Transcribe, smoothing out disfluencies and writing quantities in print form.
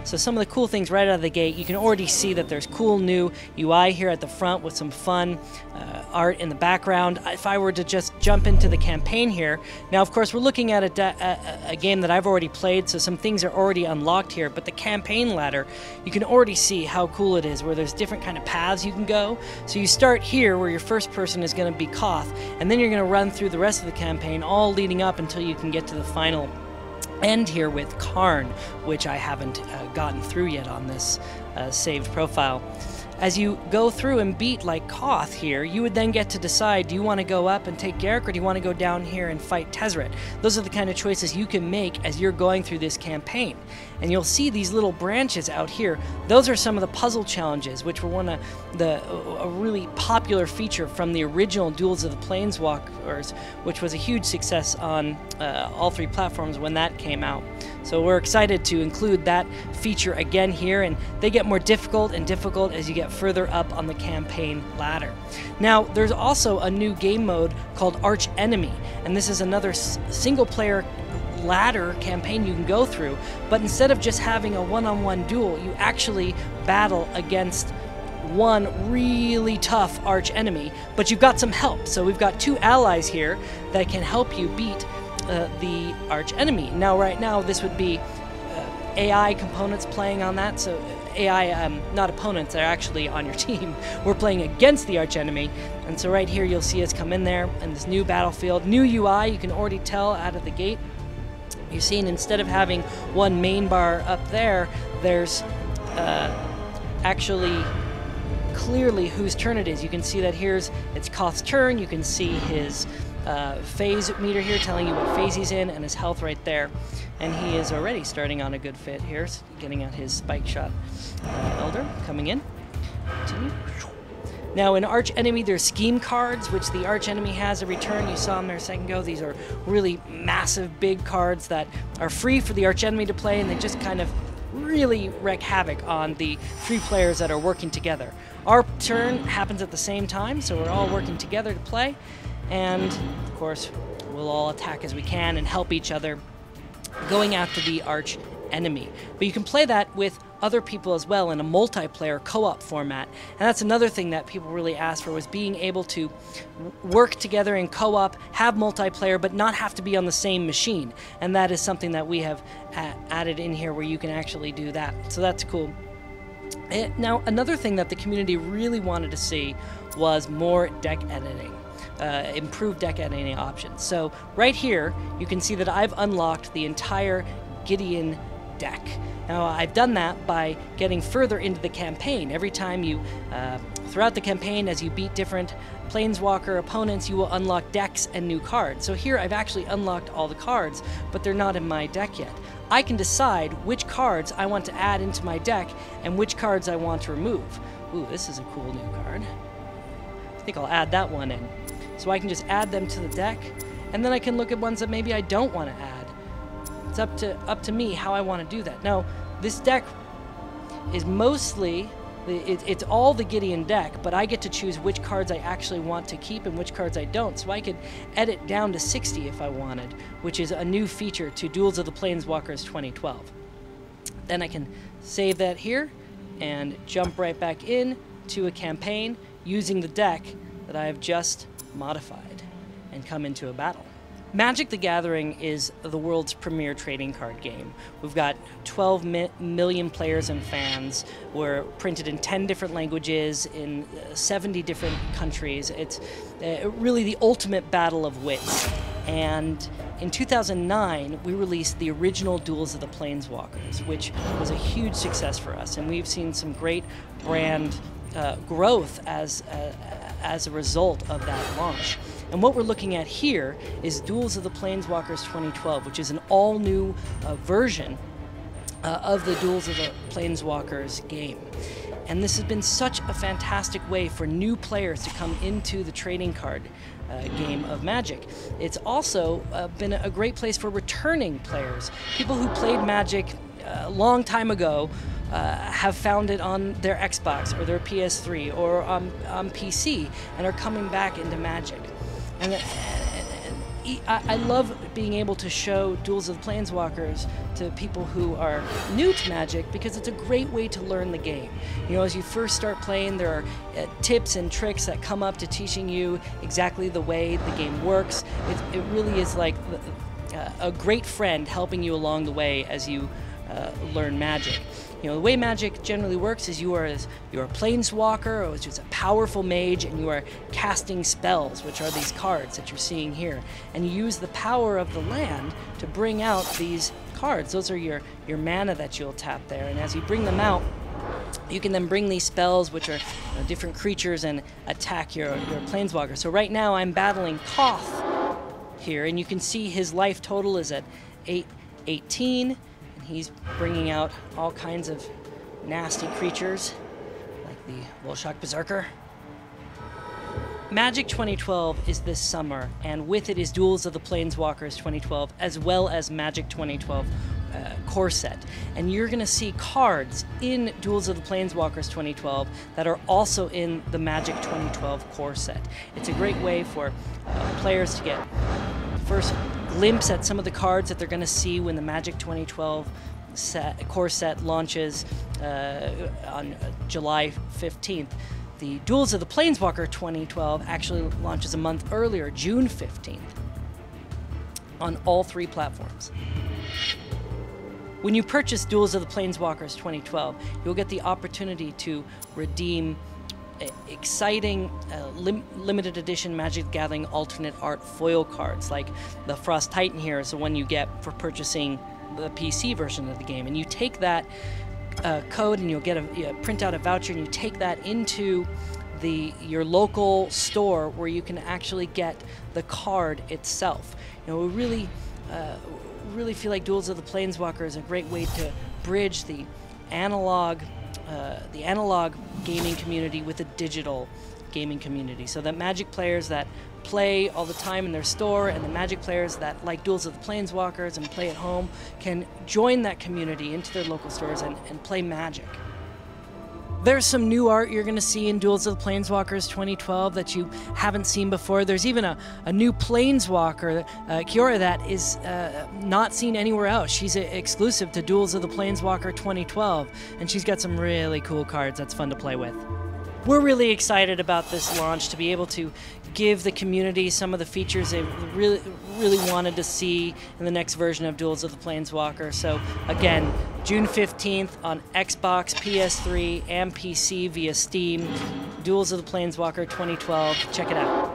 So some of the cool things right out of the gate, you can already see that there's cool new UI here at the front with some fun art in the background. If I were to just jump into the campaign here, now of course we're looking at a game that I've already played, so some things are already unlocked here, but the campaign ladder, you can already see how cool it is, where there's different kind of paths you can go. So you start here where your first person is going to be Koth, and then you're going to run through the rest of the campaign, all leading up until you can get to the final end here with Karn, which I haven't gotten through yet on this saved profile. As you go through and beat like Koth here, you would then get to decide, do you want to go up and take Garrick, or do you want to go down here and fight Tezzeret? Those are the kind of choices you can make as you're going through this campaign. And you'll see these little branches out here. Those are some of the puzzle challenges, which were a really popular feature from the original Duels of the Planeswalkers, which was a huge success on all 3 platforms when that came out. So we're excited to include that feature again here, and they get more difficult and difficult as you get further up on the campaign ladder. Now, there's also a new game mode called Arch Enemy, and this is another single-player ladder campaign you can go through, but instead of just having a one-on-one duel, you actually battle against one really tough arch enemy, but you've got some help. So we've got 2 allies here that can help you beat the arch enemy. Now, right now, this would be AI components playing on that, so AI, not opponents, they're actually on your team. We're playing against the arch enemy, and so right here you'll see us come in there in this new battlefield. New UI, you can already tell out of the gate. You're seeing instead of having one main bar up there, there's actually clearly whose turn it is. You can see that it's Koth's turn. You can see his phase meter here telling you what phase he's in, and his health right there. And he is already starting on a good fit here, getting out his spike shot. Elder coming in. Continue. Now in Arch Enemy, there's scheme cards, which the Arch Enemy has every turn. You saw them there a second ago. These are really massive, big cards that are free for the Arch Enemy to play, and they just kind of really wreak havoc on the 3 players that are working together. Our turn happens at the same time, so we're all working together to play, and of course we'll all attack as we can and help each other going after the Arch Enemy. But you can play that with other people as well in a multiplayer co-op format, and that's another thing that people really asked for, was being able to work together in co-op, have multiplayer, but not have to be on the same machine. And that is something that we have added in here, where you can actually do that. So that's cool. Now, another thing that the community really wanted to see was more deck editing. Improved deck editing options. So right here you can see that I've unlocked the entire Gideon deck. Now, I've done that by getting further into the campaign. Every time you, throughout the campaign, as you beat different Planeswalker opponents, you will unlock decks and new cards. So here I've actually unlocked all the cards, but they're not in my deck yet. I can decide which cards I want to add into my deck and which cards I want to remove. Ooh, this is a cool new card. I think I'll add that one in. So I can just add them to the deck, and then I can look at ones that maybe I don't want to add. It's up to me how I want to do that. Now, this deck is mostly, it's all the Gideon deck, but I get to choose which cards I actually want to keep and which cards I don't. So I could edit down to 60 if I wanted, which is a new feature to Duels of the Planeswalkers 2012. Then I can save that here and jump right back in to a campaign using the deck that I have just modified and come into a battle. Magic the Gathering is the world's premier trading card game. We've got 12 million players and fans. We're printed in 10 different languages in 70 different countries. It's really the ultimate battle of wits. And in 2009, we released the original Duels of the Planeswalkers, which was a huge success for us. And we've seen some great brand growth as a result of that launch. And what we're looking at here is Duels of the Planeswalkers 2012, which is an all-new version of the Duels of the Planeswalkers game. And this has been such a fantastic way for new players to come into the trading card game of Magic. It's also been a great place for returning players. People who played Magic a long time ago have found it on their Xbox or their PS3 or on PC and are coming back into Magic. I love being able to show Duels of the Planeswalkers to people who are new to Magic because it's a great way to learn the game. You know, as you first start playing, there are tips and tricks that come up to teaching you exactly the way the game works. It really is like a great friend helping you along the way as you learn Magic. You know, the way Magic generally works is you're a Planeswalker, or just a powerful mage, and you are casting spells, which are these cards that you're seeing here. And you use the power of the land to bring out these cards. Those are your mana that you'll tap there. And as you bring them out, you can then bring these spells, which are different creatures, and attack your Planeswalker. So right now I'm battling Koth here, and you can see his life total is at 818. He's bringing out all kinds of nasty creatures, like the Wolshok Berserker. Magic 2012 is this summer, and with it is Duels of the Planeswalkers 2012, as well as Magic 2012 core set. And you're going to see cards in Duels of the Planeswalkers 2012 that are also in the Magic 2012 core set. It's a great way for players to get first glimpse at some of the cards that they're going to see when the Magic 2012 core set launches on July 15th. The Duels of the Planeswalker 2012 actually launches a month earlier, June 15th, on all 3 platforms. When you purchase Duels of the Planeswalkers 2012, you'll get the opportunity to redeem exciting limited edition Magic the Gathering alternate art foil cards, like the Frost Titan here is the one you get for purchasing the PC version of the game. And you take that code and you'll get print out a voucher, and you take that into your local store where you can actually get the card itself. You know, we really feel like Duels of the Planeswalker is a great way to bridge the analog gaming community with the digital gaming community, so that Magic players that play all the time in their store and the Magic players that like Duels of the Planeswalkers and play at home can join that community into their local stores and play Magic. There's some new art you're going to see in Duels of the Planeswalkers 2012 that you haven't seen before. There's even a new Planeswalker, Kiora, that is not seen anywhere else. She's exclusive to Duels of the Planeswalker 2012, and she's got some really cool cards that's fun to play with. We're really excited about this launch, to be able to give the community some of the features they really wanted to see in the next version of Duels of the Planeswalker. So again, June 15th on Xbox, PS3, and PC via Steam. Duels of the Planeswalker 2012. Check it out.